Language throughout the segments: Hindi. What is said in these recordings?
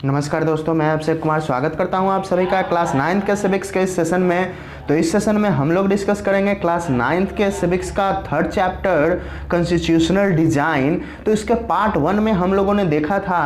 नमस्कार दोस्तों, मैं अभिषेक कुमार स्वागत करता हूं आप सभी का क्लास 9th के सिविक्स के इस सेशन में। तो इस सेशन में हम लोग डिस्कस करेंगे क्लास 9th के सिविक्स का 3rd चैप्टर कॉन्स्टिट्यूशनल डिजाइन। तो इसके पार्ट 1 में हम लोगों ने देखा था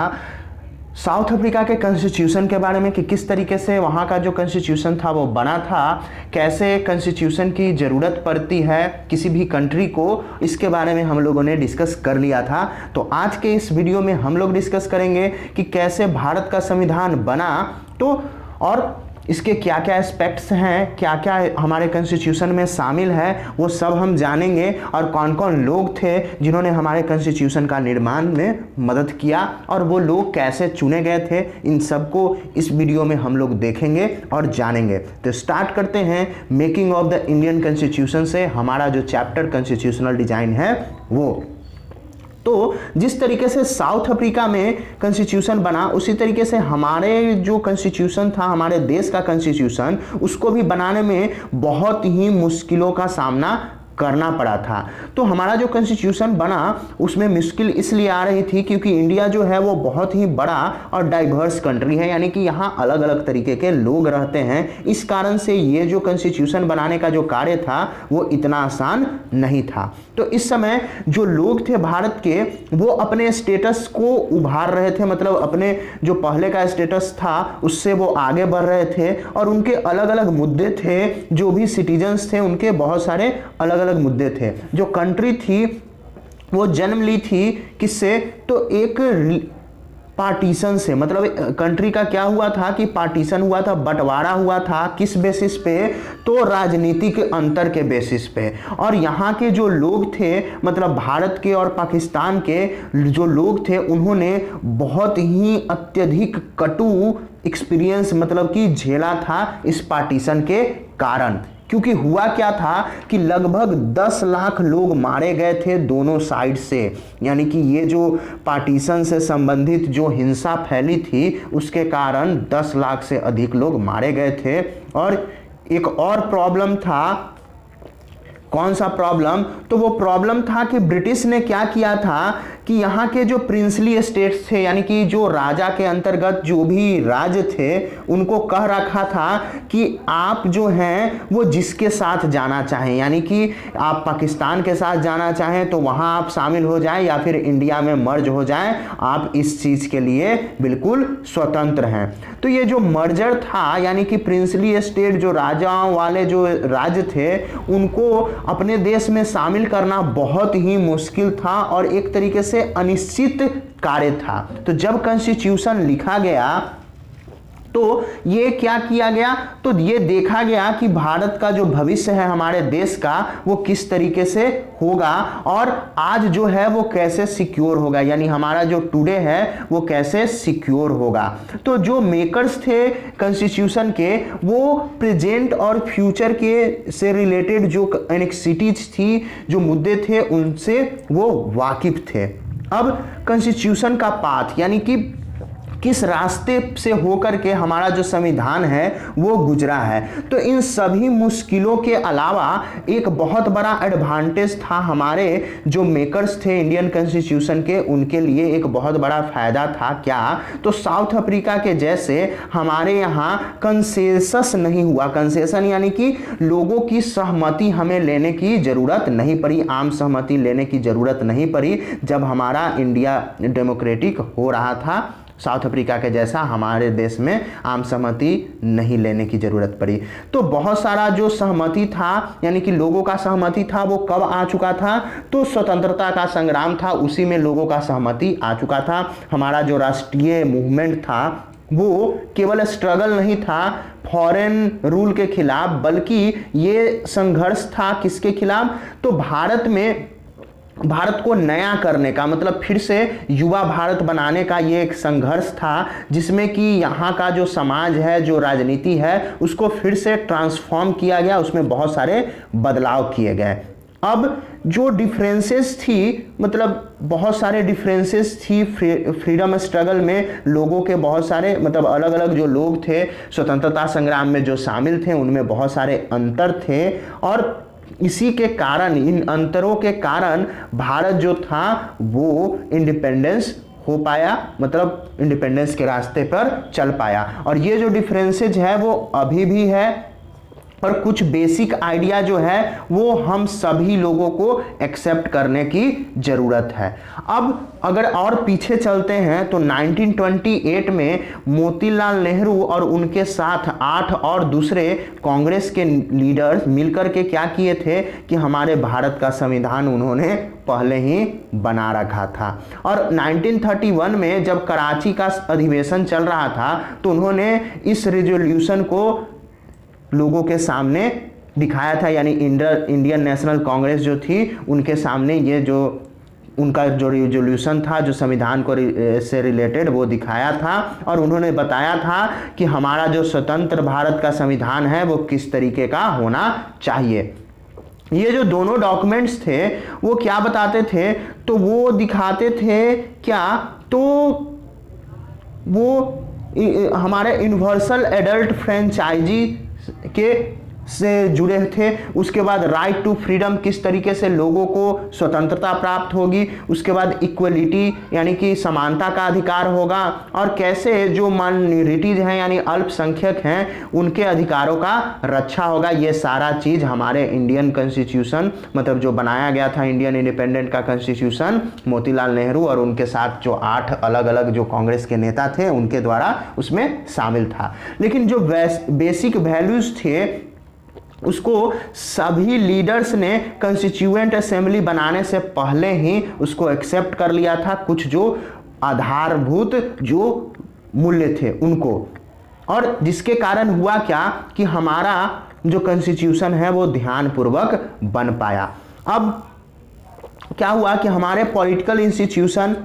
साउथ अफ्रीका के कॉन्स्टिट्यूशन के बारे में कि किस तरीके से वहाँ का जो कॉन्स्टिट्यूशन था वो बना था, कैसे कॉन्स्टिट्यूशन की ज़रूरत पड़ती है किसी भी कंट्री को, इसके बारे में हम लोगों ने डिस्कस कर लिया था। तो आज के इस वीडियो में हम लोग डिस्कस करेंगे कि कैसे भारत का संविधान बना, तो और इसके क्या क्या एस्पेक्ट्स हैं, क्या क्या हमारे कॉन्स्टिट्यूशन में शामिल है, वो सब हम जानेंगे। और कौन कौन लोग थे जिन्होंने हमारे कॉन्स्टिट्यूशन का निर्माण में मदद किया और वो लोग कैसे चुने गए थे, इन सब को इस वीडियो में हम लोग देखेंगे और जानेंगे। तो स्टार्ट करते हैं making of the Indian constitution से। हमारा जो चैप्टर कॉन्स्टिट्यूशनल डिजाइन है वो, तो जिस तरीके से साउथ अफ्रीका में कॉन्स्टिट्यूशन बना उसी तरीके से हमारे जो कॉन्स्टिट्यूशन था, हमारे देश का कॉन्स्टिट्यूशन, उसको भी बनाने में बहुत ही मुश्किलों का सामना करना पड़ा था। तो हमारा जो कॉन्स्टिट्यूशन बना उसमें मुश्किल इसलिए आ रही थी क्योंकि इंडिया जो है वो बहुत ही बड़ा और डाइवर्स कंट्री है, यानी कि यहाँ अलग अलग तरीके के लोग रहते हैं। इस कारण से ये जो कॉन्स्टिट्यूशन बनाने का जो कार्य था वो इतना आसान नहीं था। तो इस समय जो लोग थे भारत के, वो अपने स्टेटस को उभार रहे थे, मतलब अपने जो पहले का स्टेटस था उससे वो आगे बढ़ रहे थे और उनके अलग अलग मुद्दे थे। जो भी सिटीजन्स थे उनके बहुत सारे अलग अलग मुद्दे थे। जो कंट्री थी वो जन्म ली थी किससे, तो एक पार्टीशन से। मतलब कंट्री का क्या हुआ था कि पार्टीशन हुआ था, बंटवारा हुआ था। किस बेसिस पे, तो राजनीतिक अंतर के बेसिस पे। और यहाँ के जो लोग थे, मतलब भारत के और पाकिस्तान के जो लोग थे, उन्होंने बहुत ही अत्यधिक कटु एक्सपीरियंस मतलब कि झेला था इस पार्टीशन के कारण। क्योंकि हुआ क्या था कि लगभग 10 लाख लोग मारे गए थे दोनों साइड से, यानी कि ये जो पार्टीशन से संबंधित जो हिंसा फैली थी उसके कारण 10 लाख से अधिक लोग मारे गए थे। और एक और प्रॉब्लम था। कौन सा प्रॉब्लम, तो वो प्रॉब्लम था कि ब्रिटिश ने क्या किया था कि यहाँ के जो प्रिंसली स्टेट्स थे, यानी कि जो राजा के अंतर्गत जो भी राज्य थे, उनको कह रखा था कि आप जो हैं वो जिसके साथ जाना चाहें, यानी कि आप पाकिस्तान के साथ जाना चाहें तो वहाँ आप शामिल हो जाएं या फिर इंडिया में मर्ज हो जाएं, आप इस चीज़ के लिए बिल्कुल स्वतंत्र हैं। तो ये जो मर्जर था, यानी कि प्रिंसली स्टेट जो राजाओं वाले जो राज्य थे, उनको अपने देश में शामिल करना बहुत ही मुश्किल था और एक तरीके से अनिश्चित कार्य था। तो जब कॉन्स्टिट्यूशन लिखा गया तो ये क्या किया गया, तो ये देखा गया कि भारत का जो भविष्य है हमारे देश का वो किस तरीके से होगा और आज जो है वो कैसे सिक्योर होगा, यानी हमारा जो टुडे है वो कैसे सिक्योर होगा। तो जो मेकर्स थे कॉन्स्टिट्यूशन के, वो प्रेजेंट और फ्यूचर के से रिलेटेड जो एनेक्सिटीज थी, जो मुद्दे थे, उनसे वो वाकिफ थे। अब कॉन्स्टिट्यूशन का पाथ, यानी कि किस रास्ते से होकर के हमारा जो संविधान है वो गुजरा है, तो इन सभी मुश्किलों के अलावा एक बहुत बड़ा एडवांटेज था हमारे जो मेकर्स थे इंडियन कॉन्स्टिट्यूशन के, उनके लिए एक बहुत बड़ा फायदा था। क्या, तो साउथ अफ्रीका के जैसे हमारे यहाँ कंसेंसस नहीं हुआ। कंसेशन यानी कि लोगों की सहमति हमें लेने की जरूरत नहीं पड़ी, आम सहमति लेने की जरूरत नहीं पड़ी जब हमारा इंडिया डेमोक्रेटिक हो रहा था। साउथ अफ्रीका के जैसा हमारे देश में आम सहमति नहीं लेने की जरूरत पड़ी। तो बहुत सारा जो सहमति था, यानी कि लोगों का सहमति था, वो कब आ चुका था, तो स्वतंत्रता का संग्राम था, उसी में लोगों का सहमति आ चुका था। हमारा जो राष्ट्रीय मूवमेंट था वो केवल स्ट्रगल नहीं था फॉरेन रूल के खिलाफ, बल्कि ये संघर्ष था किसके खिलाफ, तो भारत को नया करने का, मतलब फिर से युवा भारत बनाने का ये एक संघर्ष था, जिसमें कि यहाँ का जो समाज है, जो राजनीति है, उसको फिर से ट्रांसफॉर्म किया गया, उसमें बहुत सारे बदलाव किए गए। अब जो डिफरेंसेस थी, मतलब बहुत सारे डिफरेंसेस थी फ्रीडम स्ट्रगल में, लोगों के बहुत सारे मतलब अलग अलग जो लोग थे स्वतंत्रता संग्राम में जो शामिल थे, उनमें बहुत सारे अंतर थे। और इसी के कारण, इन अंतरों के कारण भारत जो था वो इंडिपेंडेंस हो पाया, मतलब इंडिपेंडेंस के रास्ते पर चल पाया। और ये जो डिफरेंसेज है वो अभी भी है, और कुछ बेसिक आइडिया जो है वो हम सभी लोगों को एक्सेप्ट करने की ज़रूरत है। अब अगर और पीछे चलते हैं तो 1928 में मोतीलाल नेहरू और उनके साथ 8 और दूसरे कांग्रेस के लीडर्स मिलकर के क्या किए थे कि हमारे भारत का संविधान उन्होंने पहले ही बना रखा था। और 1931 में जब कराची का अधिवेशन चल रहा था तो उन्होंने इस रेजोल्यूशन को लोगों के सामने दिखाया था, यानी इंडियन नेशनल कांग्रेस जो थी उनके सामने ये जो उनका जो रेजोल्यूशन था जो संविधान को से रिलेटेड वो दिखाया था। और उन्होंने बताया था कि हमारा जो स्वतंत्र भारत का संविधान है वो किस तरीके का होना चाहिए। ये जो दोनों डॉक्यूमेंट्स थे वो क्या बताते थे, तो वो दिखाते थे क्या, तो वो हमारे यूनिवर्सल एडल्ट फ्रेंचाइजी के से जुड़े थे। उसके बाद राइट टू फ्रीडम, किस तरीके से लोगों को स्वतंत्रता प्राप्त होगी। उसके बाद इक्वलिटी यानी कि समानता का अधिकार होगा, और कैसे जो माइनॉरिटीज हैं यानी अल्पसंख्यक हैं उनके अधिकारों का रक्षा होगा। ये सारा चीज़ हमारे इंडियन कॉन्स्टिट्यूशन मतलब जो बनाया गया था इंडियन इंडिपेंडेंट का कॉन्स्टिट्यूशन मोतीलाल नेहरू और उनके साथ जो 8 अलग अलग जो कांग्रेस के नेता थे उनके द्वारा उसमें शामिल था। लेकिन जो बेसिक वैल्यूज थे उसको सभी लीडर्स ने कॉन्स्टिट्यूएंट असेंबली बनाने से पहले ही उसको एक्सेप्ट कर लिया था, कुछ जो आधारभूत जो मूल्य थे उनको। और जिसके कारण हुआ क्या कि हमारा जो कॉन्स्टिट्यूशन है वो ध्यानपूर्वक बन पाया। अब क्या हुआ कि हमारे पॉलिटिकल इंस्टीट्यूशन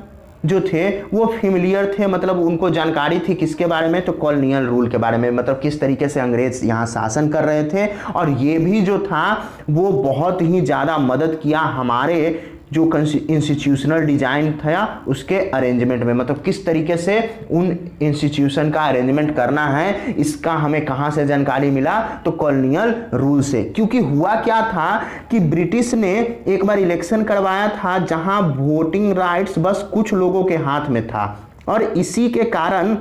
जो थे वो फेमिलियर थे, मतलब उनको जानकारी थी किसके बारे में, तो कॉलोनियल रूल के बारे में, मतलब किस तरीके से अंग्रेज यहाँ शासन कर रहे थे। और ये भी जो था वो बहुत ही ज़्यादा मदद किया हमारे जो इंस्टीट्यूशनल डिजाइन था उसके अरेंजमेंट में, मतलब किस तरीके से उन इंस्टीट्यूशन का अरेंजमेंट करना है इसका हमें कहाँ से जानकारी मिला, तो कॉलोनियल रूल से। क्योंकि हुआ क्या था कि ब्रिटिश ने एक बार इलेक्शन करवाया था जहां वोटिंग राइट्स बस कुछ लोगों के हाथ में था, और इसी के कारण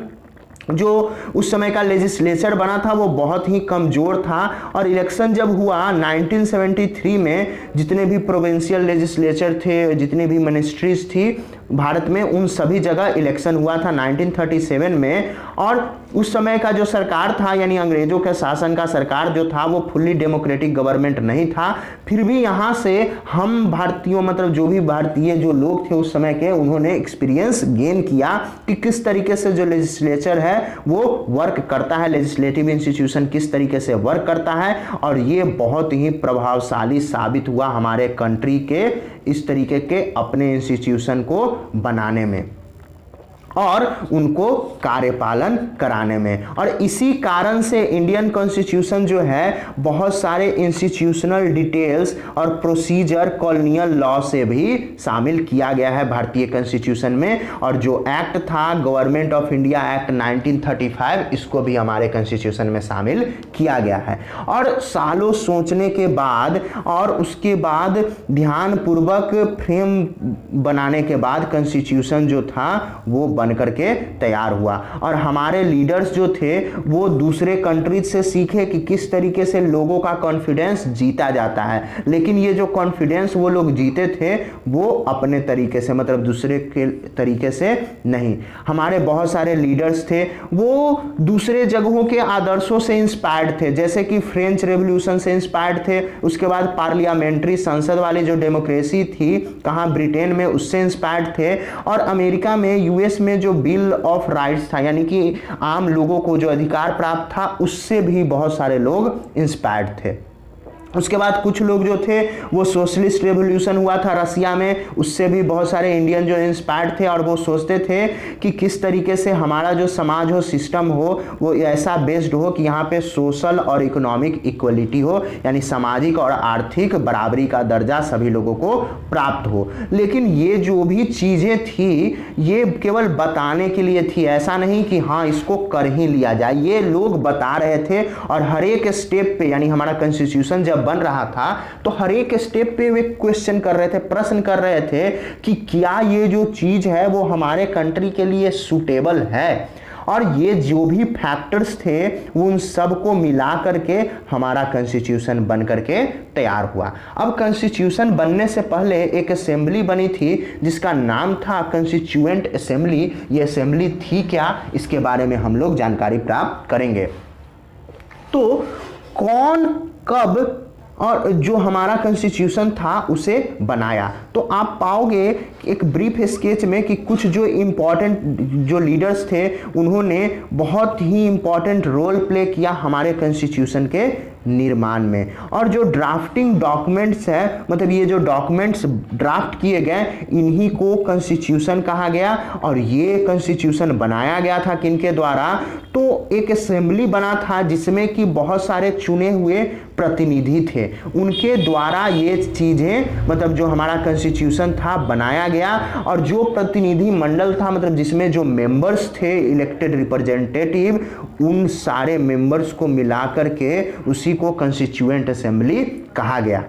जो उस समय का लेजिस्लेचर बना था वो बहुत ही कमज़ोर था। और इलेक्शन जब हुआ 1973 में, जितने भी प्रोविंशियल लेजिस्लेचर थे, जितनी भी मिनिस्ट्रीज थी भारत में, उन सभी जगह इलेक्शन हुआ था 1937 में। और उस समय का जो सरकार था यानी अंग्रेजों के शासन का सरकार जो था वो फुल्ली डेमोक्रेटिक गवर्नमेंट नहीं था। फिर भी यहाँ से हम भारतीयों मतलब जो भी भारतीय जो लोग थे उस समय के, उन्होंने एक्सपीरियंस गेन किया कि किस तरीके से जो लेजिस्लेचर है वो वर्क करता है, लेजिस्लेटिव इंस्टीट्यूशन किस तरीके से वर्क करता है। और ये बहुत ही प्रभावशाली साबित हुआ हमारे कंट्री के इस तरीके के अपने इंस्टीट्यूशन को बनाने में और उनको कार्यपालन कराने में। और इसी कारण से इंडियन कॉन्स्टिट्यूशन जो है बहुत सारे इंस्टीट्यूशनल डिटेल्स और प्रोसीजर कॉलोनियल लॉ से भी शामिल किया गया है भारतीय कॉन्स्टिट्यूशन में। और जो एक्ट था गवर्नमेंट ऑफ इंडिया एक्ट 1935, इसको भी हमारे कॉन्स्टिट्यूशन में शामिल किया गया है। और सालों सोचने के बाद और उसके बाद ध्यानपूर्वक फ्रेम बनाने के बाद कॉन्स्टिट्यूशन जो था वो बन करके तैयार हुआ। और हमारे लीडर्स जो थे वो दूसरे कंट्रीज से सीखे कि किस तरीके से लोगों का कॉन्फिडेंस जीता जाता है। लेकिन ये जो कॉन्फिडेंस वो लोग जीते थे वो अपने तरीके से, मतलब दूसरे के तरीके से नहीं। हमारे बहुत सारे लीडर्स थे वो दूसरे जगहों के आदर्शों से इंस्पायर्ड थे, जैसे कि फ्रेंच रेवोल्यूशन से इंस्पायर्ड थे। उसके बाद पार्लियामेंट्री संसद वाली जो डेमोक्रेसी थी कहाँ ब्रिटेन में, उससे इंस्पायर्ड थे। और अमेरिका में यूएस में जो बिल ऑफ राइट्स था यानी कि आम लोगों को जो अधिकार प्राप्त था उससे भी बहुत सारे लोग इंस्पायर्ड थे। उसके बाद कुछ लोग जो थे वो सोशलिस्ट रेवोल्यूशन हुआ था रसिया में, उससे भी बहुत सारे इंडियन जो इंस्पायर्ड थे और वो सोचते थे कि किस तरीके से हमारा जो समाज हो, सिस्टम हो, वो ऐसा बेस्ड हो कि यहाँ पे सोशल और इकोनॉमिक इक्वलिटी हो, यानी सामाजिक और आर्थिक बराबरी का दर्जा सभी लोगों को प्राप्त हो। लेकिन ये जो भी चीज़ें थी ये केवल बताने के लिए थी, ऐसा नहीं कि हाँ इसको कर ही लिया जाए। ये लोग बता रहे थे और हर एक स्टेप पे, यानी हमारा कॉन्स्टिट्यूशन जब जब बन रहा था तो हर एक स्टेप पे वे क्वेश्चन कर रहे थे, प्रश्न कर रहे थे कि क्या ये जो चीज है वो हमारे कंट्री के लिए सूटेबल है। और ये जो भी फैक्टर्स थे उन सबको मिला करके हमारा कॉन्स्टिट्यूशन बन करके तैयार हुआ। अब कॉन्स्टिट्यूशन बनने से पहले एक असेंबली बनी थी जिसका नाम था कॉन्स्टिट्यूएंट असेंबली। ये असेंबली थी क्या, इसके बारे में हम लोग जानकारी प्राप्त करेंगे। तो कौन, कब और जो हमारा कॉन्स्टिट्यूशन था उसे बनाया, तो आप पाओगे एक ब्रीफ स्केच में कि कुछ जो इम्पोर्टेंट जो लीडर्स थे उन्होंने बहुत ही इम्पोर्टेंट रोल प्ले किया हमारे कॉन्स्टिट्यूशन के निर्माण में। और जो ड्राफ्टिंग डॉक्यूमेंट्स है, मतलब ये जो डॉक्यूमेंट्स ड्राफ्ट किए गए, इन्हीं को कॉन्स्टिट्यूशन कहा गया। और ये कॉन्स्टिट्यूशन बनाया गया था किनके द्वारा, तो एक असेंबली बना था जिसमें कि बहुत सारे चुने हुए प्रतिनिधि थे, उनके द्वारा ये चीजें, मतलब जो हमारा कॉन्स्टिट्यूशन था बनाया गया। और जो प्रतिनिधि मंडल था, मतलब जिसमें जो मेंबर्स थे इलेक्टेड रिप्रेजेंटेटिव, उन सारे मेंबर्स को मिलाकर के उसी को कॉन्स्टिट्यूएंट असेंबली कहा गया।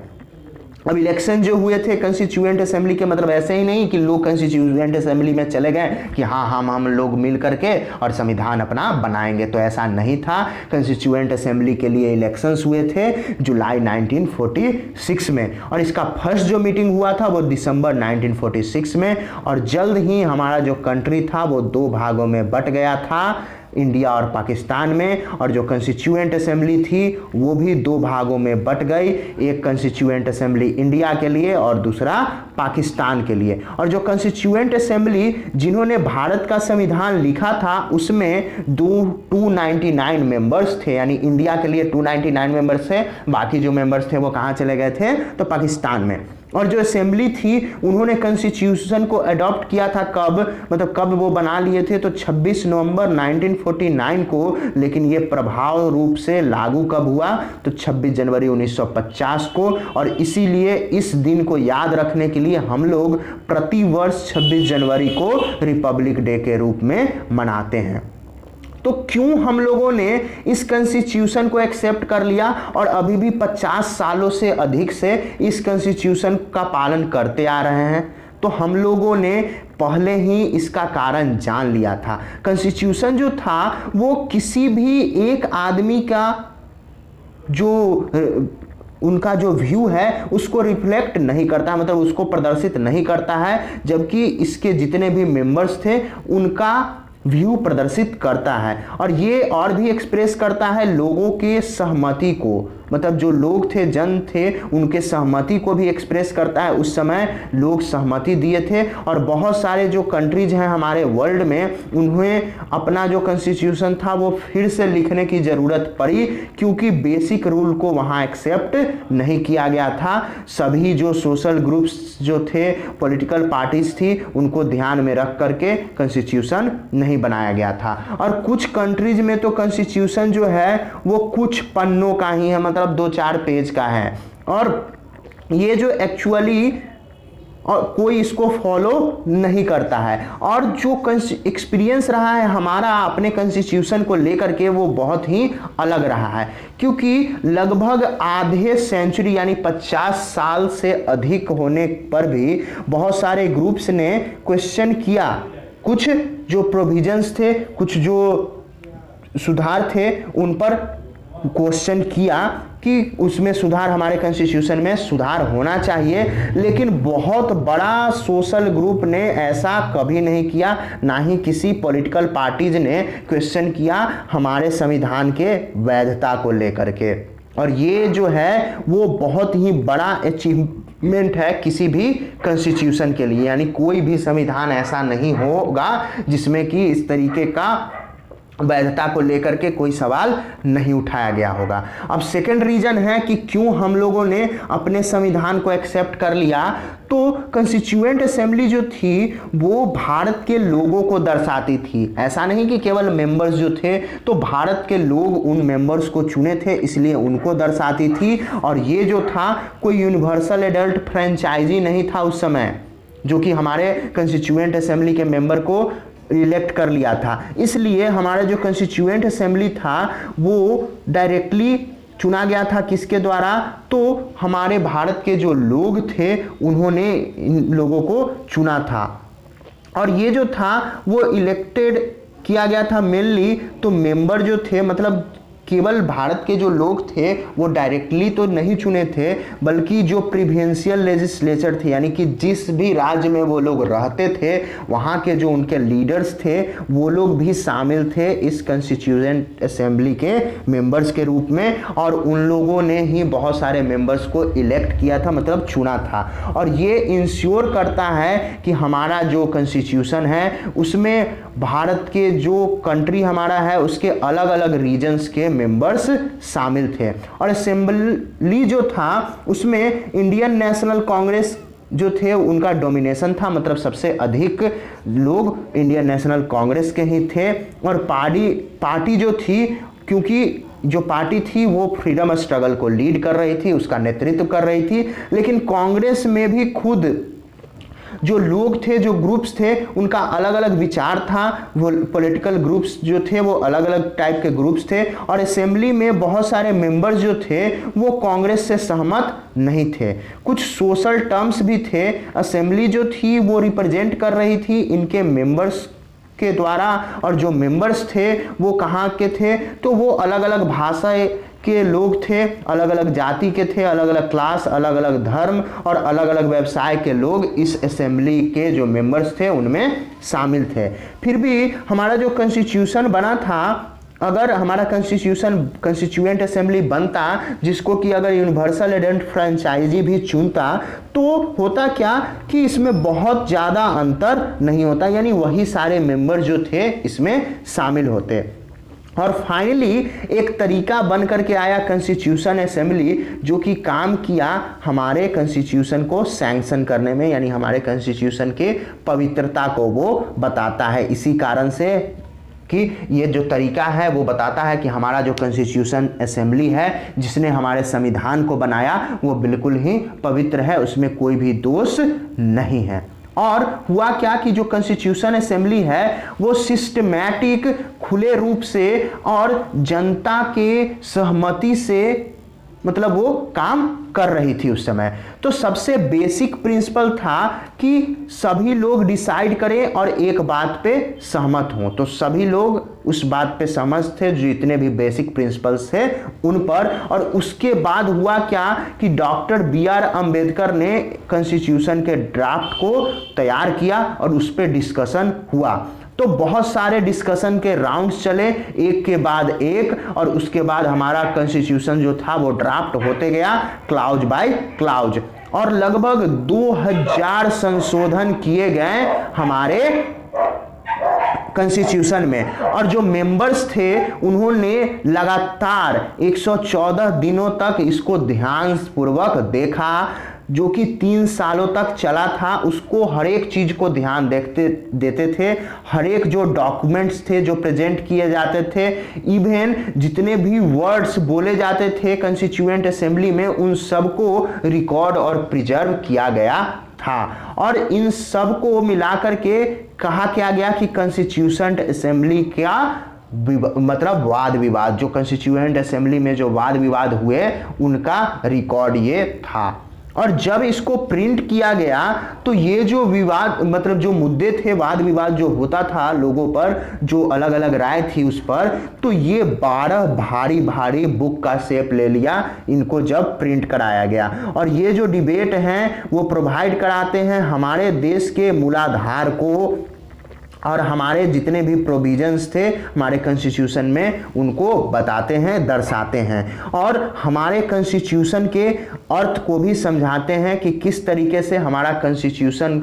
अब इलेक्शन जो हुए थे कॉन्स्टिट्यूएंट असेंबली के, मतलब ऐसे ही नहीं कि लोग कॉन्स्टिट्यूएंट असेंबली में चले गए कि हाँ हम लोग मिल करके और संविधान अपना बनाएंगे, तो ऐसा नहीं था। कॉन्स्टिट्यूएंट असेंबली के लिए इलेक्शंस हुए थे जुलाई 1946 में, और इसका फर्स्ट जो मीटिंग हुआ था वो दिसंबर 1946 में। और जल्द ही हमारा जो कंट्री था वो दो भागों में बट गया था, इंडिया और पाकिस्तान में। और जो कॉन्स्टिट्यूएंट असेंबली थी वो भी दो भागों में बट गई, एक कॉन्स्टिट्यूएंट असेंबली इंडिया के लिए और दूसरा पाकिस्तान के लिए। और जो कॉन्स्टिट्यूएंट असेंबली जिन्होंने भारत का संविधान लिखा था उसमें 299 मेंबर्स थे, यानी इंडिया के लिए 299 मेंबर्स थे, बाकी जो मेंबर्स थे वो कहाँ चले गए थे, तो पाकिस्तान में। और जो असेंबली थी उन्होंने कॉन्स्टिट्यूशन को अडॉप्ट किया था कब, मतलब कब वो बना लिए थे, तो 26 नवंबर 1949 को। लेकिन ये प्रभाव रूप से लागू कब हुआ, तो 26 जनवरी 1950 को। और इसीलिए इस दिन को याद रखने के लिए हम लोग प्रतिवर्ष 26 जनवरी को रिपब्लिक डे के रूप में मनाते हैं। तो क्यों हम लोगों ने इस कॉन्स्टिट्यूशन को एक्सेप्ट कर लिया और अभी भी 50 सालों से अधिक से इस कॉन्स्टिट्यूशन का पालन करते आ रहे हैं, तो हम लोगों ने पहले ही इसका कारण जान लिया था। कॉन्स्टिट्यूशन जो था वो किसी भी एक आदमी का जो उनका जो व्यू है उसको रिफ्लेक्ट नहीं करता, मतलब उसको प्रदर्शित नहीं करता है, जबकि इसके जितने भी मेंबर्स थे उनका व्यू प्रदर्शित करता है। और ये और भी एक्सप्रेस करता है लोगों के सहमति को, मतलब जो लोग थे, जन थे, उनके सहमति को भी एक्सप्रेस करता है। उस समय लोग सहमति दिए थे और बहुत सारे जो कंट्रीज हैं हमारे वर्ल्ड में, उन्हें अपना जो कॉन्स्टिट्यूशन था वो फिर से लिखने की ज़रूरत पड़ी, क्योंकि बेसिक रूल को वहाँ एक्सेप्ट नहीं किया गया था। सभी जो सोशल ग्रुप्स जो थे, पॉलिटिकल पार्टीज थी, उनको ध्यान में रख करके कॉन्स्टिट्यूशन नहीं बनाया गया था। और कुछ कंट्रीज में तो कॉन्स्टिट्यूशन जो है वो कुछ पन्नों का ही है, मतलब 2-4 पेज का है, और ये जो एक्चुअली और कोई इसको फॉलो नहीं करता है। और जो एक्सपीरियंस रहा है हमारा अपने कॉन्स्टिट्यूशन को लेकर के वो बहुत ही अलग रहा है, क्योंकि लगभग आधे सेंचुरी यानी 50 साल से अधिक होने पर भी बहुत सारे ग्रुप्स ने क्वेश्चन किया, कुछ जो प्रोविजंस थे, कुछ जो सुधार थे उन पर क्वेश्चन किया कि उसमें सुधार, हमारे कॉन्स्टिट्यूशन में सुधार होना चाहिए। लेकिन बहुत बड़ा सोशल ग्रुप ने ऐसा कभी नहीं किया, ना ही किसी पॉलिटिकल पार्टीज ने क्वेश्चन किया हमारे संविधान के वैधता को लेकर के। और ये जो है वो बहुत ही बड़ा अचीवमेंट है किसी भी कॉन्स्टिट्यूशन के लिए, यानी कोई भी संविधान ऐसा नहीं होगा जिसमें कि इस तरीके का वैधता को लेकर के कोई सवाल नहीं उठाया गया होगा। अब सेकंड रीजन है कि क्यों हम लोगों ने अपने संविधान को एक्सेप्ट कर लिया, तो कॉन्स्टिट्यूएंट असेंबली जो थी वो भारत के लोगों को दर्शाती थी। ऐसा नहीं कि केवल मेंबर्स जो थे, तो भारत के लोग उन मेंबर्स को चुने थे, इसलिए उनको दर्शाती थी। और ये जो था कोई यूनिवर्सल एडल्ट फ्रेंचाइजी नहीं था उस समय, जो कि हमारे कॉन्स्टिट्यूएंट असेंबली के मेंबर को इलेक्ट कर लिया था। इसलिए हमारा जो कॉन्स्टिट्यूएंट असेंबली था वो डायरेक्टली चुना गया था किसके द्वारा, तो हमारे भारत के जो लोग थे उन्होंने इन लोगों को चुना था। और ये जो था वो इलेक्टेड किया गया था मेनली, तो मेंबर जो थे मतलब केवल भारत के जो लोग थे वो डायरेक्टली तो नहीं चुने थे, बल्कि जो प्रिवेंशियल लेजिस्लेचर थे यानी कि जिस भी राज्य में वो लोग रहते थे वहाँ के जो उनके लीडर्स थे वो लोग भी शामिल थे इस कॉन्स्टिट्यूएंट असेंबली के मेंबर्स के रूप में, और उन लोगों ने ही बहुत सारे मेंबर्स को इलेक्ट किया था, मतलब चुना था। और ये इंश्योर करता है कि हमारा जो कॉन्स्टिट्यूशन है उसमें भारत के जो कंट्री हमारा है उसके अलग अलग रीजन्स के मेंबर्स शामिल थे। और असेंबली जो था उसमें इंडियन नेशनल कांग्रेस जो थे उनका डोमिनेशन था, मतलब सबसे अधिक लोग इंडियन नेशनल कांग्रेस के ही थे। और पार्टी जो थी, क्योंकि जो पार्टी थी वो फ्रीडम स्ट्रगल को लीड कर रही थी, उसका नेतृत्व कर रही थी, लेकिन कांग्रेस में भी खुद जो लोग थे, जो ग्रुप्स थे, उनका अलग अलग विचार था। वो पॉलिटिकल ग्रुप्स जो थे वो अलग अलग टाइप के ग्रुप्स थे, और असेंबली में बहुत सारे मेंबर्स जो थे वो कांग्रेस से सहमत नहीं थे। कुछ सोशल टर्म्स भी थे। असेंबली जो थी वो रिप्रेजेंट कर रही थी इनके मेंबर्स के द्वारा, और जो मेंबर्स थे वो कहाँ के थे, तो वो अलग अलग भाषा के लोग थे, अलग अलग जाति के थे, अलग अलग क्लास, अलग अलग धर्म और अलग अलग व्यवसाय के लोग इस असेंबली के जो मेंबर्स थे उनमें शामिल थे। फिर भी हमारा जो कॉन्स्टिट्यूशन बना था, अगर हमारा कॉन्स्टिट्यूएंट असेंबली बनता जिसको कि अगर यूनिवर्सल एडेंट फ्रेंचाइजी भी चुनता, तो होता क्या कि इसमें बहुत ज़्यादा अंतर नहीं होता, यानी वही सारे मेंबर जो थे इसमें शामिल होते। और फाइनली एक तरीका बन करके आया कॉन्स्टिट्यूशन असेंबली, जो कि काम किया हमारे कॉन्स्टिट्यूशन को सैंक्शन करने में, यानी हमारे कॉन्स्टिट्यूशन के पवित्रता को वो बताता है। इसी कारण से कि ये जो तरीका है वो बताता है कि हमारा जो कॉन्स्टिट्यूशन असेंबली है जिसने हमारे संविधान को बनाया वो बिल्कुल ही पवित्र है, उसमें कोई भी दोष नहीं है। और हुआ क्या कि जो कॉन्स्टिट्यूशन असेंबली है वो सिस्टमैटिक, खुले रूप से और जनता के सहमति से मतलब वो काम कर रही थी उस समय। तो सबसे बेसिक प्रिंसिपल था कि सभी लोग डिसाइड करें और एक बात पे सहमत हों। तो सभी लोग उस बात पे सहमत थे, जो इतने भी बेसिक प्रिंसिपल्स थे उन पर। और उसके बाद हुआ क्या कि डॉक्टर BR अम्बेडकर ने कॉन्स्टिट्यूशन के ड्राफ्ट को तैयार किया और उस पर डिस्कशन हुआ। तो बहुत सारे डिस्कशन के राउंड्स चले एक के बाद एक, और उसके बाद हमारा कॉन्स्टिट्यूशन जो था वो ड्राफ्ट होते गया क्लाउज बाय क्लाउज, और लगभग 2000 संशोधन किए गए हमारे कॉन्स्टिट्यूशन में। और जो मेंबर्स थे उन्होंने लगातार 114 दिनों तक इसको ध्यानपूर्वक देखा, जो कि 3 सालों तक चला था। उसको हर एक चीज को ध्यान देते थे, हर एक जो डॉक्यूमेंट्स थे जो प्रेजेंट किए जाते थे, इवन जितने भी वर्ड्स बोले जाते थे कॉन्स्टिट्यूएंट असेंबली में, उन सबको रिकॉर्ड और प्रिजर्व किया गया था। और इन सब को मिलाकर के कहा क्या गया कि कॉन्स्टिट्यूशन असेंबली का मतलब वाद विवाद, जो कॉन्स्टिट्यूएंट असेंबली में जो वाद विवाद हुए उनका रिकॉर्ड ये था। और जब इसको प्रिंट किया गया तो ये जो विवाद मतलब जो मुद्दे थे, वाद विवाद जो होता था लोगों पर, जो अलग अलग राय थी उस पर, तो ये 12 भारी भारी बुक का शेप ले लिया इनको जब प्रिंट कराया गया। और ये जो डिबेट हैं वो प्रोवाइड कराते हैं हमारे देश के मूलाधार को, और हमारे जितने भी प्रोविजंस थे हमारे कॉन्स्टिट्यूशन में उनको बताते हैं, दर्शाते हैं, और हमारे कॉन्स्टिट्यूशन के अर्थ को भी समझाते हैं कि किस तरीके से हमारा कॉन्स्टिट्यूशन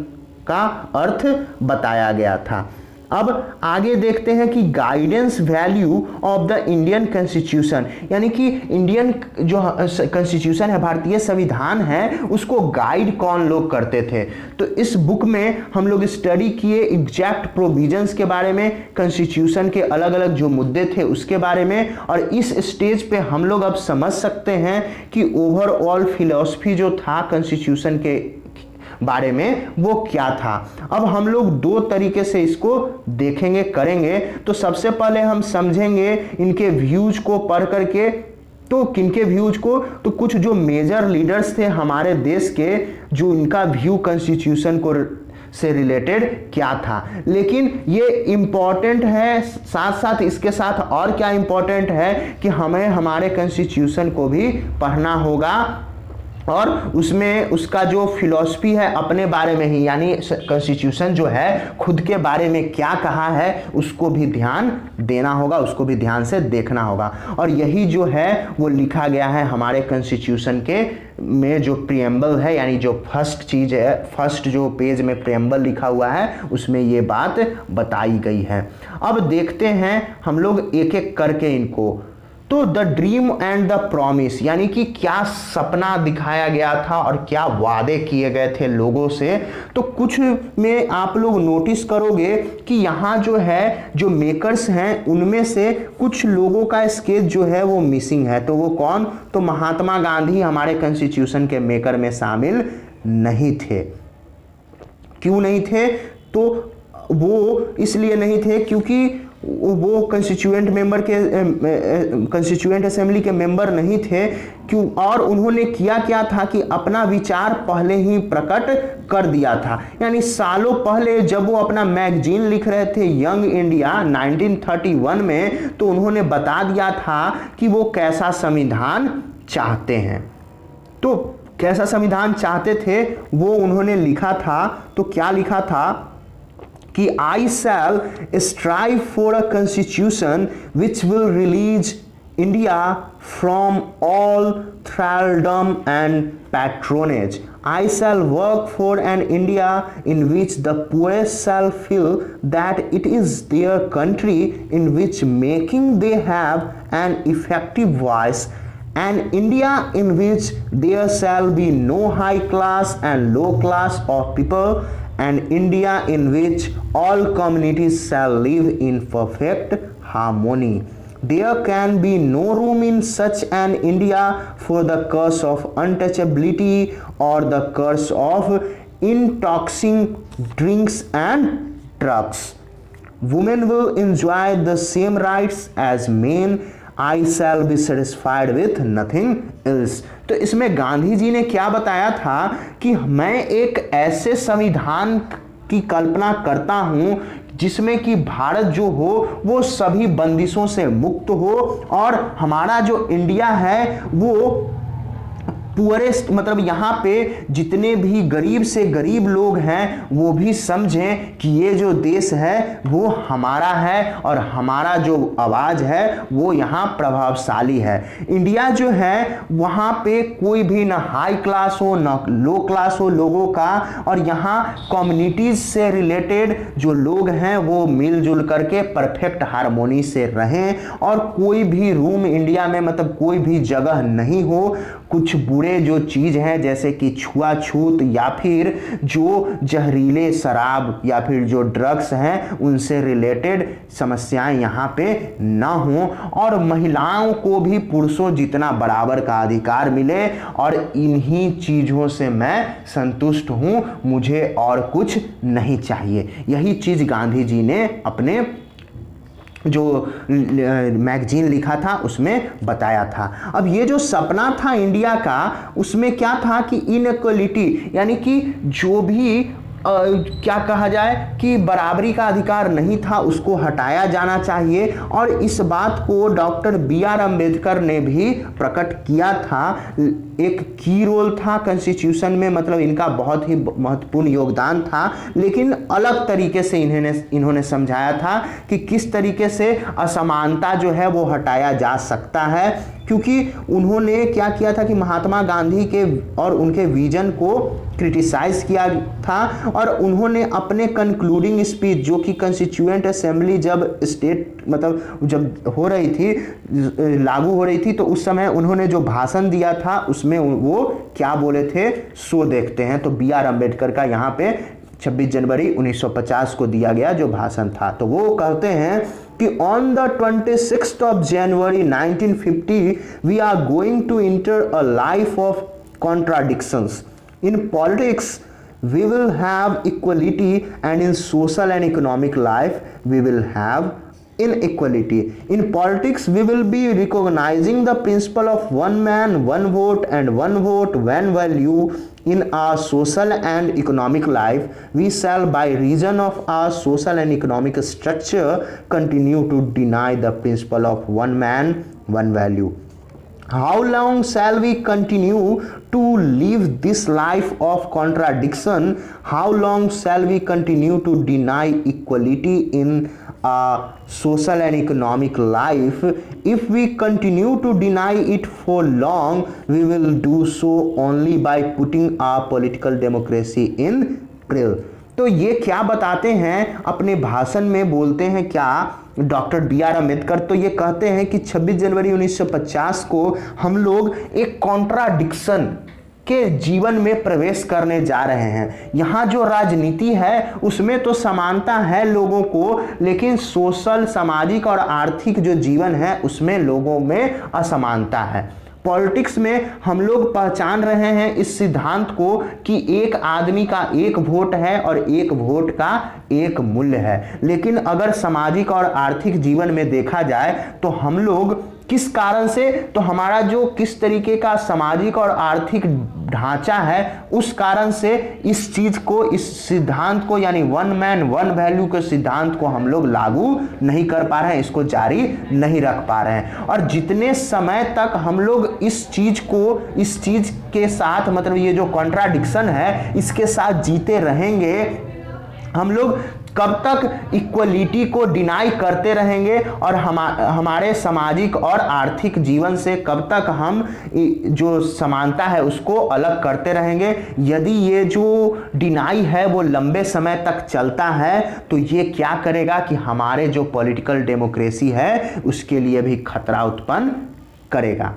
का अर्थ बताया गया था। अब आगे देखते हैं कि guidance value of the Indian constitution, यानी कि इंडियन जो कॉन्स्टिट्यूशन है, भारतीय संविधान है, उसको गाइड कौन लोग करते थे। तो इस बुक में हम लोग स्टडी किए एग्जैक्ट प्रोविजंस के बारे में, कॉन्स्टिट्यूशन के अलग अलग जो मुद्दे थे उसके बारे में, और इस स्टेज पे हम लोग अब समझ सकते हैं कि ओवरऑल फिलॉसफी जो था कॉन्स्टिट्यूशन के बारे में वो क्या था। अब हम लोग 2 तरीके से इसको देखेंगे, करेंगे। तो सबसे पहले हम समझेंगे इनके व्यूज को पढ़ करके तो किनके व्यूज को, तो कुछ जो मेजर लीडर्स थे हमारे देश के, जो इनका व्यू कॉन्स्टिट्यूशन को से रिलेटेड क्या था। लेकिन ये इंपॉर्टेंट है, साथ साथ इसके साथ और क्या इंपॉर्टेंट है कि हमें हमारे कॉन्स्टिट्यूशन को भी पढ़ना होगा और उसमें उसका जो फिलॉसफी है अपने बारे में ही, यानी कॉन्स्टिट्यूशन जो है खुद के बारे में क्या कहा है उसको भी ध्यान देना होगा, उसको भी ध्यान से देखना होगा। और यही जो है वो लिखा गया है हमारे कॉन्स्टिट्यूशन के में, जो प्रियम्बल है, यानी जो फर्स्ट चीज है, फर्स्ट जो पेज में प्रियम्बल लिखा हुआ है उसमें ये बात बताई गई है। अब देखते हैं हम लोग एक एक करके इनको। तो the dream and the promise, यानी कि क्या सपना दिखाया गया था और क्या वादे किए गए थे लोगों से। तो कुछ में आप लोग नोटिस करोगे कि यहाँ जो है जो मेकर्स हैं उनमें से कुछ लोगों का स्केच जो है वो मिसिंग है। तो वो कौन, तो महात्मा गांधी हमारे कॉन्स्टिट्यूशन के मेकर में शामिल नहीं थे। क्यों नहीं थे, तो वो इसलिए नहीं थे क्योंकि वो कंस्टिट्यूएंट मेंबर के कंस्टिट्यूएंट असेंबली के मेंबर नहीं थे। क्यों, और उन्होंने किया क्या था कि अपना विचार पहले ही प्रकट कर दिया था। यानी सालों पहले जब वो अपना मैगजीन लिख रहे थे यंग इंडिया 1931 में, तो उन्होंने बता दिया था कि वो कैसा संविधान चाहते हैं। तो कैसा संविधान चाहते थे वो उन्होंने लिखा था। तो क्या लिखा था कि I shall strive for a constitution which will release India from all thraldom and patronage. I shall work for an India in which the poorest shall feel that it is their country, in which making they have an effective voice, an India in which there shall be no high class and low class of people, an India in which all communities shall live in perfect harmony. There can be no room in such an India for the curse of untouchability or the curse of intoxicating drinks and drugs. Women will enjoy the same rights as men. I shall be satisfied with nothing else. तो इसमें गांधी जी ने क्या बताया था कि मैं एक ऐसे संविधान की कल्पना करता हूं जिसमें कि भारत जो हो वो सभी बंदिशों से मुक्त हो और हमारा जो इंडिया है वो पुअरेस्ट, मतलब यहाँ पे जितने भी गरीब से गरीब लोग हैं वो भी समझें कि ये जो देश है वो हमारा है और हमारा जो आवाज़ है वो यहाँ प्रभावशाली है। इंडिया जो है वहाँ पे कोई भी ना हाई क्लास हो ना लो क्लास हो लोगों का, और यहाँ कम्युनिटीज़ से रिलेटेड जो लोग हैं वो मिलजुल करके परफेक्ट हारमोनी से रहें, और कोई भी रूम इंडिया में, मतलब कोई भी जगह नहीं हो कुछ बुरे जो चीज़ हैं जैसे कि छुआछूत या फिर जो जहरीले शराब या फिर जो ड्रग्स हैं उनसे रिलेटेड समस्याएं यहाँ पे ना हों, और महिलाओं को भी पुरुषों जितना बराबर का अधिकार मिले। और इन्हीं चीज़ों से मैं संतुष्ट हूँ, मुझे और कुछ नहीं चाहिए। यही चीज़ गांधी जी ने अपने जो मैगजीन लिखा था उसमें बताया था। अब ये जो सपना था इंडिया का उसमें क्या था कि इनइक्वलिटी, यानी कि जो भी क्या कहा जाए कि बराबरी का अधिकार नहीं था उसको हटाया जाना चाहिए, और इस बात को डॉक्टर B.R. अम्बेडकर ने भी प्रकट किया था। एक की रोल था कॉन्स्टिट्यूशन में, मतलब इनका बहुत ही महत्वपूर्ण योगदान था, लेकिन अलग तरीके से इन्होंने समझाया था कि किस तरीके से असमानता जो है वो हटाया जा सकता है। क्योंकि उन्होंने क्या किया था कि महात्मा गांधी के और उनके विजन को क्रिटिसाइज किया था, और उन्होंने अपने कंक्लूडिंग स्पीच जो कि कॉन्स्टिट्यूएंट असेंबली जब स्टेट मतलब जब हो रही थी, लागू हो रही थी, तो उस समय उन्होंने जो भाषण दिया था उसमें वो क्या बोले थे सो देखते हैं। तो B.R. अम्बेडकर का यहाँ पे 26 जनवरी 1950 को दिया गया जो भाषण था, तो वो कहते हैं कि on the 26th of January 1950 we are going to enter a life of contradictions. In politics we will have equality, and in social and economic life we will have inequality. In politics, we will be recognizing the principle of one man, one vote, and one vote, one value. In our social and economic life, we shall, by reason of our social and economic structure, continue to deny the principle of one man, one value. How long shall we continue to live this life of contradiction? How long shall we continue to deny equality in social and economic life? If we continue to deny it for long, we will do so only by putting our political democracy in peril. तो ये क्या बताते हैं, अपने भाषण में बोलते हैं क्या डॉक्टर बी आर अम्बेडकर? तो ये कहते हैं कि 26 जनवरी 1950 को हम लोग एक कॉन्ट्राडिक्शन के जीवन में प्रवेश करने जा रहे हैं। यहाँ जो राजनीति है उसमें तो समानता है लोगों को, लेकिन सोशल, सामाजिक और आर्थिक जो जीवन है उसमें लोगों में असमानता है। पॉलिटिक्स में हम लोग पहचान रहे हैं इस सिद्धांत को कि एक आदमी का एक वोट है और एक वोट का एक मूल्य है, लेकिन अगर सामाजिक और आर्थिक जीवन में देखा जाए तो हम लोग किस कारण से, तो हमारा जो किस तरीके का सामाजिक और आर्थिक ढांचा है उस कारण से इस चीज को, इस सिद्धांत को, यानी वन मैन वन वैल्यू के सिद्धांत को हम लोग लागू नहीं कर पा रहे हैं, इसको जारी नहीं रख पा रहे हैं। और जितने समय तक हम लोग इस चीज को, इस चीज के साथ, मतलब ये जो कॉन्ट्राडिक्शन है इसके साथ जीते रहेंगे, हम लोग कब तक इक्वलिटी को डिनाई करते रहेंगे और हमारे सामाजिक और आर्थिक जीवन से कब तक हम जो समानता है उसको अलग करते रहेंगे। यदि ये जो डिनाई है वो लंबे समय तक चलता है तो ये क्या करेगा कि हमारे जो पॉलिटिकल डेमोक्रेसी है उसके लिए भी खतरा उत्पन्न करेगा।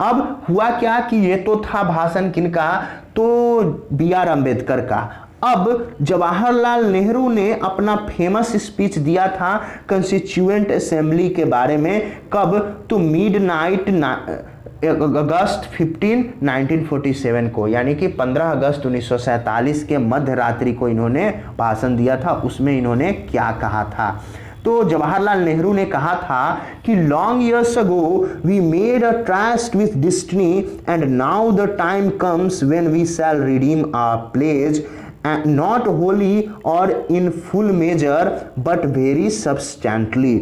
अब हुआ क्या कि ये तो था भाषण किनका, तो बी आर अम्बेडकर का। अब जवाहरलाल नेहरू ने अपना फेमस स्पीच दिया था कंस्टिट्यूएंट असेंबली के बारे में, कब, तो मिडनाइट अगस्त 15 1947 को, यानी कि 15 अगस्त 1947 के मध्य रात्रि को इन्होंने भाषण दिया था। उसमें इन्होंने क्या कहा था, तो जवाहरलाल नेहरू ने कहा था कि long years ago we made a tryst with destiny and now the time comes when we shall redeem our pledge, not wholly or in full measure but very substantially.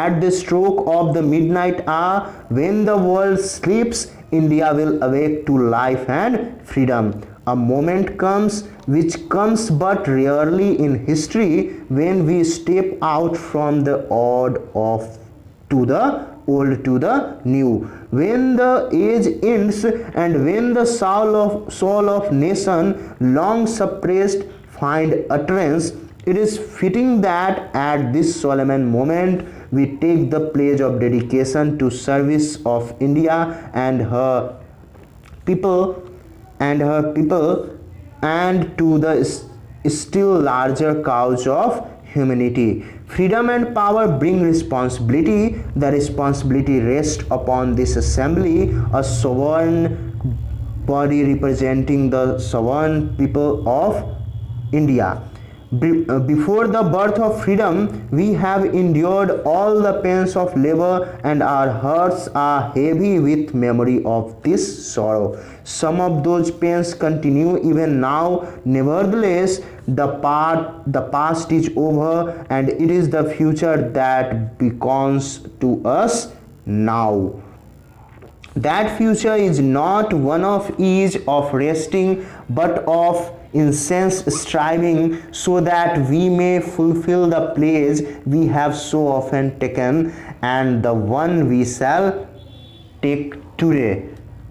At the stroke of the midnight hour, when the world sleeps, India will awake to life and freedom. A moment comes which comes but rarely in history when we step out from the old to the old to the new. When the age ends and when the soul of nation long suppressed find utterance, it is fitting that at this solemn moment we take the pledge of dedication to service of India and her people and to the still larger cause of humanity. Freedom and power bring responsibility. The responsibility rests upon this assembly, a sovereign body representing the sovereign people of India. Before the birth of freedom, we have endured all the pains of labor, and our hearts are heavy with memory of this sorrow. Some of those pains continue even now. Nevertheless, the past is over, and it is the future that beckons to us now. That future is not one of ease of resting, but of incessant striving, so that we may fulfill the pledge we have so often taken, and the one we shall take today.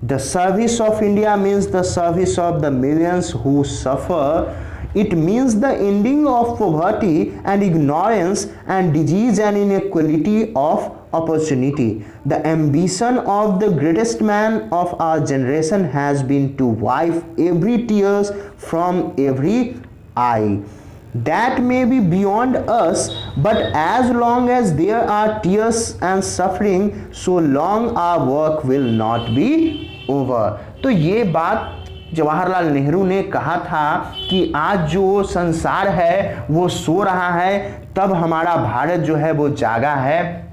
The service of India means the service of the millions who suffer. It means the ending of poverty and ignorance and disease and inequality of opportunity. The ambition of the greatest man of our generation has been to wipe every tears from every eye. That may be beyond us, but as long as there are tears and suffering, so long our work will not be over. तो ये बात जवाहरलाल नेहरू ने कहा था कि आज जो संसार है वो सो रहा है, तब हमारा भारत जो है वो जागा है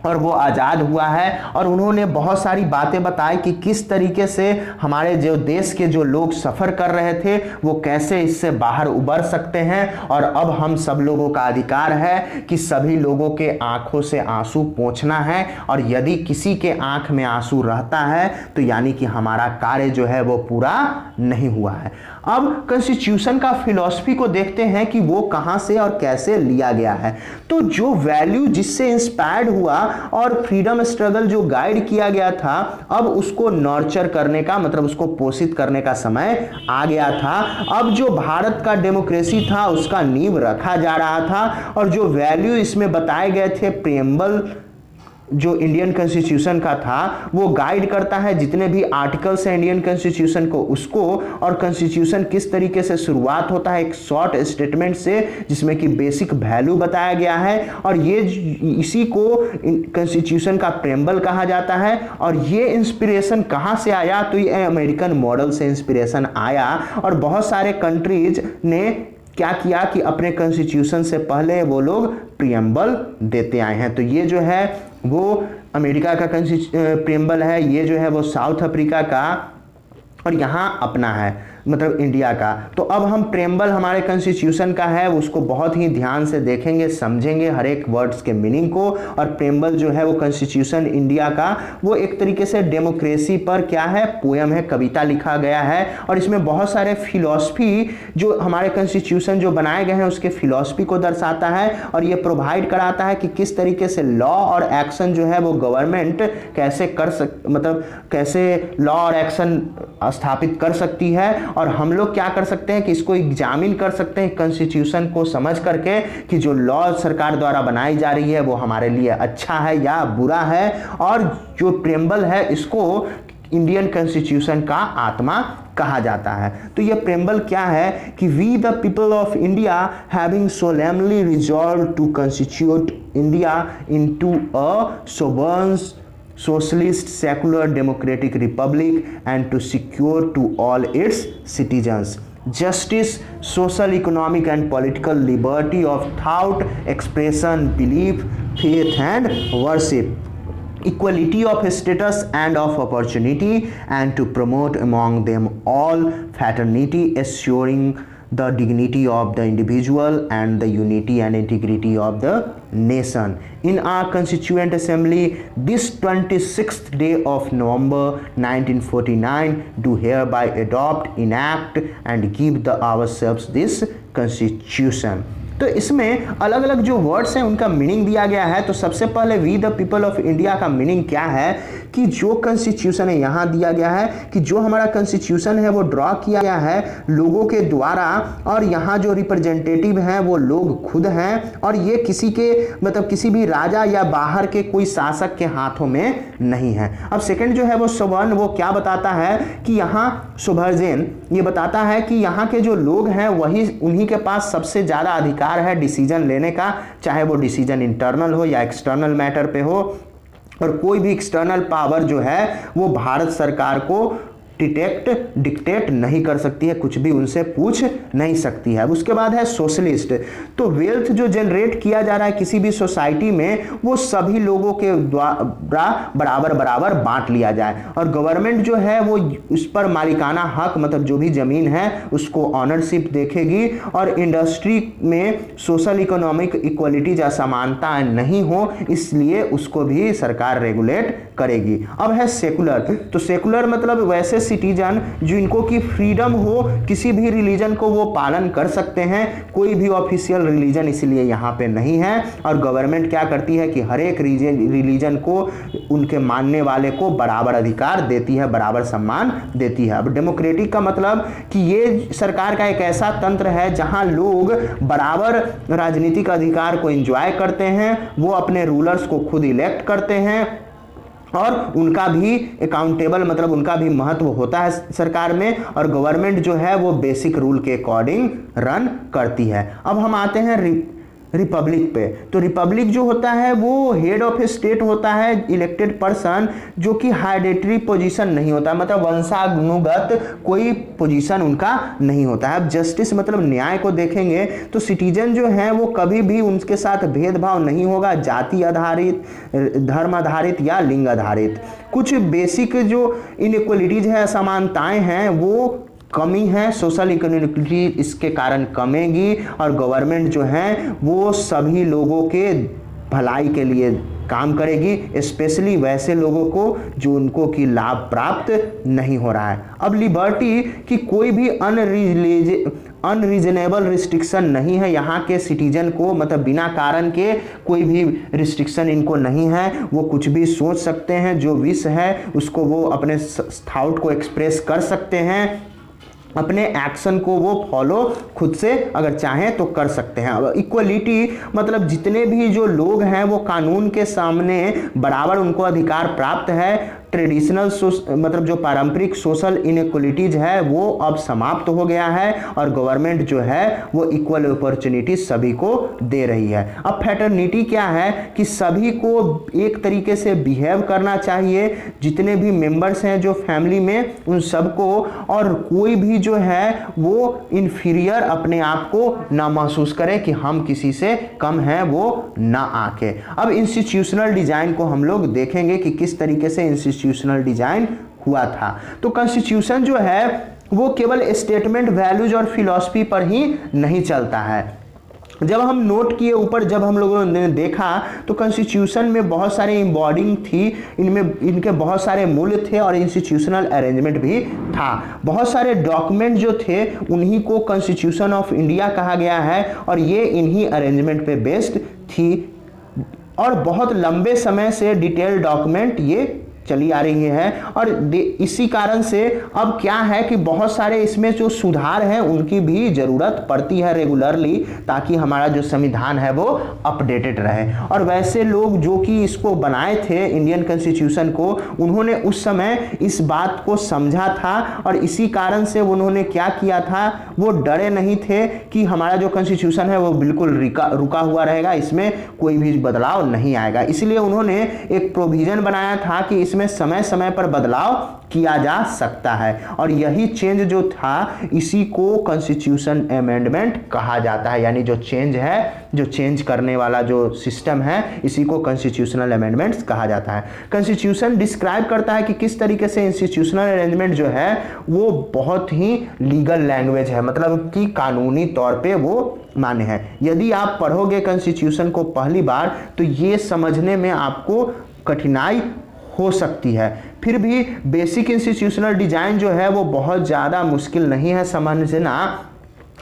और वो आज़ाद हुआ है। और उन्होंने बहुत सारी बातें बताई कि किस तरीके से हमारे जो देश के जो लोग सफ़र कर रहे थे वो कैसे इससे बाहर उबर सकते हैं। और अब हम सब लोगों का अधिकार है कि सभी लोगों के आंखों से आंसू पोंछना है, और यदि किसी के आंख में आंसू रहता है तो यानी कि हमारा कार्य जो है वो पूरा नहीं हुआ है। अब कॉन्स्टिट्यूशन का फिलॉसफी को देखते हैं कि वो कहां से और कैसे लिया गया है। तो जो वैल्यू जिससे इंस्पायर्ड हुआ और फ्रीडम स्ट्रगल जो गाइड किया गया था, अब उसको नर्चर करने का मतलब उसको पोषित करने का समय आ गया था। अब जो भारत का डेमोक्रेसी था उसका नींव रखा जा रहा था, और जो वैल्यू इसमें बताए गए थे, प्रीएम्बल जो इंडियन कॉन्स्टिट्यूशन का था वो गाइड करता है जितने भी आर्टिकल्स हैं इंडियन कॉन्स्टिट्यूशन को, उसको। और कॉन्स्टिट्यूशन किस तरीके से शुरुआत होता है एक शॉर्ट स्टेटमेंट से जिसमें कि बेसिक वैल्यू बताया गया है, और ये इसी को कॉन्स्टिट्यूशन का प्रेम्बल कहा जाता है। और ये इंस्पिरेशन कहाँ से आया, तो ये अमेरिकन मॉडल से इंस्पिरेशन आया। और बहुत सारे कंट्रीज ने क्या किया कि अपने कॉन्स्टिट्यूशन से पहले वो लोग प्रीएम्बल देते आए हैं। तो ये जो है वो अमेरिका का प्रीएम्बल है, ये जो है वो साउथ अफ्रीका का, और यहाँ अपना है मतलब इंडिया का। तो अब हम प्रीएम्बल हमारे कॉन्स्टिट्यूशन का है उसको बहुत ही ध्यान से देखेंगे, समझेंगे हर एक वर्ड्स के मीनिंग को। और प्रीएम्बल जो है वो कॉन्स्टिट्यूशन इंडिया का वो एक तरीके से डेमोक्रेसी पर क्या है, पोयम है, कविता लिखा गया है। और इसमें बहुत सारे फिलॉसफी जो हमारे कॉन्स्टिट्यूशन जो बनाए गए हैं उसके फिलॉसफी को दर्शाता है, और ये प्रोवाइड कराता है कि किस तरीके से लॉ और एक्शन जो है वो गवर्नमेंट कैसे मतलब कैसे लॉ और एक्शन स्थापित कर सकती है। और हम लोग क्या कर सकते हैं कि इसको एग्जामिन कर सकते हैं कॉन्स्टिट्यूशन को समझ करके कि जो लॉ सरकार द्वारा बनाई जा रही है वो हमारे लिए अच्छा है या बुरा है। और जो प्रीएम्बल है इसको इंडियन कॉन्स्टिट्यूशन का आत्मा कहा जाता है। तो ये प्रीएम्बल क्या है कि we the people of India having solemnly resolve to constitute India into a sovereign socialist secular democratic republic and to secure to all its citizens justice, social, economic and political liberty of thought, expression, belief, faith and worship, equality of status and of opportunity, and to promote among them all fraternity, assuring the dignity of the individual and the unity and integrity of the nation. In our Constituent Assembly, this 26th day of November 1949, do hereby adopt, enact and give ourselves this Constitution. तो इसमें अलग अलग जो वर्ड्स हैं उनका मीनिंग दिया गया है। तो सबसे पहले we the people of India का मीनिंग क्या है कि जो कॉन्स्टिट्यूशन है यहाँ दिया गया है कि जो हमारा कॉन्स्टिट्यूशन है वो ड्रॉ किया गया है लोगों के द्वारा, और यहाँ जो रिप्रेजेंटेटिव हैं वो लोग खुद हैं, और ये किसी के मतलब किसी भी राजा या बाहर के कोई शासक के हाथों में नहीं है। अब सेकंड जो है वो सोवर्न, वो क्या बताता है कि यहाँ सोवर्जेन ये बताता है कि यहाँ के जो लोग हैं वही उन्हीं के पास सबसे ज़्यादा अधिकार है डिसीजन लेने का, चाहे वो डिसीजन इंटरनल हो या एक्सटर्नल मैटर पे हो। और कोई भी एक्सटर्नल पावर जो है वो भारत सरकार को डिक्टेट नहीं कर सकती है, कुछ भी उनसे पूछ नहीं सकती है। उसके बाद है सोशलिस्ट। तो वेल्थ जो जनरेट किया जा रहा है किसी भी सोसाइटी में वो सभी लोगों के द्वारा बराबर बराबर बांट लिया जाए, और गवर्नमेंट जो है वो उस पर मालिकाना हक मतलब जो भी जमीन है उसको ऑनरशिप देखेगी, और इंडस्ट्री में सोशल इकोनॉमिक इक्वलिटी या समानता नहीं हो इसलिए उसको भी सरकार रेगुलेट करेगी। अब है सेकुलर। तो सेकुलर मतलब वैसे सिटीजन जिनको की फ्रीडम हो, किसी भी रिलीजन को वो पालन कर सकते हैं, कोई भी ऑफिशियल रिलीजन इसलिए यहाँ पे नहीं है। और गवर्नमेंट क्या करती है कि हर एक रिलीजन को उनके मानने वाले को बराबर अधिकार देती है, बराबर सम्मान देती है। अब डेमोक्रेटिक का मतलब कि ये सरकार का एक ऐसा तंत्र है जहां लोग बराबर राजनीतिक अधिकार को एंजॉय करते हैं, वो अपने रूलर्स को खुद इलेक्ट करते हैं, और उनका भी अकाउंटेबल मतलब उनका भी महत्व होता है सरकार में, और गवर्नमेंट जो है वो बेसिक रूल के अकॉर्डिंग रन करती है। अब हम आते हैं रिपब्लिक पे। तो रिपब्लिक जो होता है वो हेड ऑफ स्टेट होता है, इलेक्टेड पर्सन, जो कि हाइडेटरी पोजीशन नहीं होता, मतलब वंशानुगत कोई पोजीशन उनका नहीं होता है। अब जस्टिस मतलब न्याय को देखेंगे तो सिटीजन जो है वो कभी भी उनके साथ भेदभाव नहीं होगा, जाति आधारित, धर्म आधारित या लिंग आधारित। कुछ बेसिक जो इनइक्वलिटीज है, असमानताएं हैं, वो कमी है, सोशल इक्वलिटी इसके कारण कमेगी, और गवर्नमेंट जो है वो सभी लोगों के भलाई के लिए काम करेगी, स्पेशली वैसे लोगों को जो उनको की लाभ प्राप्त नहीं हो रहा है। अब लिबर्टी की कोई भी अनरीजनेबल रिस्ट्रिक्शन नहीं है यहाँ के सिटीजन को, मतलब बिना कारण के कोई भी रिस्ट्रिक्शन इनको नहीं है, वो कुछ भी सोच सकते हैं, जो विश है उसको वो अपने थॉट को एक्सप्रेस कर सकते हैं, अपने एक्शन को वो फॉलो खुद से अगर चाहें तो कर सकते हैं। अब इक्वलिटी मतलब जितने भी जो लोग हैं वो कानून के सामने बराबर उनको अधिकार प्राप्त है। ट्रेडिशनल मतलब जो पारंपरिक सोशल इनइक्वलिटीज है वो अब समाप्त हो गया है, और गवर्नमेंट जो है वो इक्वल अपॉर्चुनिटी सभी को दे रही है। अब फैटर्निटी क्या है कि सभी को एक तरीके से बिहेव करना चाहिए, जितने भी मेंबर्स हैं जो फैमिली में उन सबको, और कोई भी जो है वो इन्फीरियर अपने आप को ना महसूस करे कि हम किसी से कम हैं, वो ना आके। अब इंस्टीट्यूशनल डिजाइन को हम लोग देखेंगे कि किस तरीके से इंस्टीट्यूशनल डिजाइन हुआ था। तो कॉन्स्टिट्यूशन जो है वो केवल स्टेटमेंट, वैल्यूज और फिलॉसफी पर ही नहीं चलता है। जब हम नोट किए ऊपर, जब हम लोगों ने देखा तो कॉन्स्टिट्यूशन में बहुत सारे एम्बॉडिंग थी, इनके बहुत सारे मूल्य थे और इंस्टीट्यूशनल अरेंजमेंट भी था। बहुत सारे डॉक्यूमेंट जो थे उन्हीं को कॉन्स्टिट्यूशन ऑफ इंडिया कहा गया है, और ये इन्हीं अरेंजमेंट पे बेस्ड थी, और बहुत लंबे समय से डिटेल डॉक्यूमेंट ये चली आ रही है। और इसी कारण से अब क्या है कि बहुत सारे इसमें जो सुधार हैं उनकी भी जरूरत पड़ती है रेगुलरली, ताकि हमारा जो संविधान है वो अपडेटेड रहे। और वैसे लोग जो कि इसको बनाए थे इंडियन कॉन्स्टिट्यूशन को, उन्होंने उस समय इस बात को समझा था, और इसी कारण से उन्होंने क्या किया था, वो डरे नहीं थे कि हमारा जो कॉन्स्टिट्यूशन है वो बिल्कुल रुका हुआ रहेगा, इसमें कोई भी बदलाव नहीं आएगा। इसलिए उन्होंने एक प्रोविजन बनाया था कि इसमें समय समय पर बदलाव किया जा सकता है, और यही चेंज जो था इसी को कॉन्स्टिट्यूशन अमेंडमेंट कहा जाता है। यानी जो चेंज है, जो चेंज करने वाला जो सिस्टम है, इसी को कॉन्स्टिट्यूशनल अमेंडमेंट्स कहा जाता है। कॉन्स्टिट्यूशन डिस्क्राइब करता है कि किस तरीके से इंस्टीट्यूशनल अरेंजमेंट जो है वो बहुत ही लीगल लैंग्वेज है, मतलब कि कानूनी तौर पे वो मान्य है। यदि आप पढ़ोगे कॉन्स्टिट्यूशन को पहली बार तो ये समझने में आपको कठिनाई हो सकती है, फिर भी बेसिक इंस्टीट्यूशनल डिजाइन जो है वो बहुत ज़्यादा मुश्किल नहीं है समझना,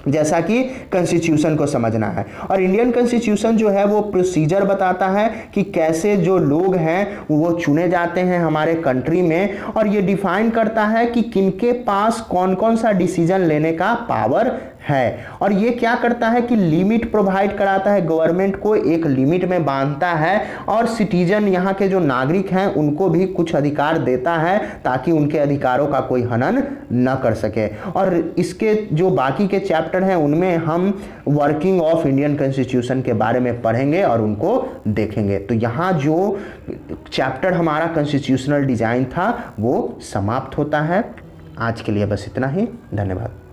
जैसा कि कॉन्स्टिट्यूशन को समझना है। और इंडियन कॉन्स्टिट्यूशन जो है वो प्रोसीजर बताता है कि कैसे जो लोग हैं वो चुने जाते हैं हमारे कंट्री में, और ये डिफाइन करता है कि किनके पास कौन कौन सा डिसीजन लेने का पावर है। और ये क्या करता है कि लिमिट प्रोवाइड कराता है, गवर्नमेंट को एक लिमिट में बांधता है, और सिटीजन यहाँ के जो नागरिक हैं उनको भी कुछ अधिकार देता है, ताकि उनके अधिकारों का कोई हनन न कर सके। और इसके जो बाकी के चैप्टर हैं उनमें हम वर्किंग ऑफ इंडियन कॉन्स्टिट्यूशन के बारे में पढ़ेंगे और उनको देखेंगे। तो यहाँ जो चैप्टर हमारा कॉन्स्टिट्यूशनल डिजाइन था वो समाप्त होता है। आज के लिए बस इतना ही, धन्यवाद।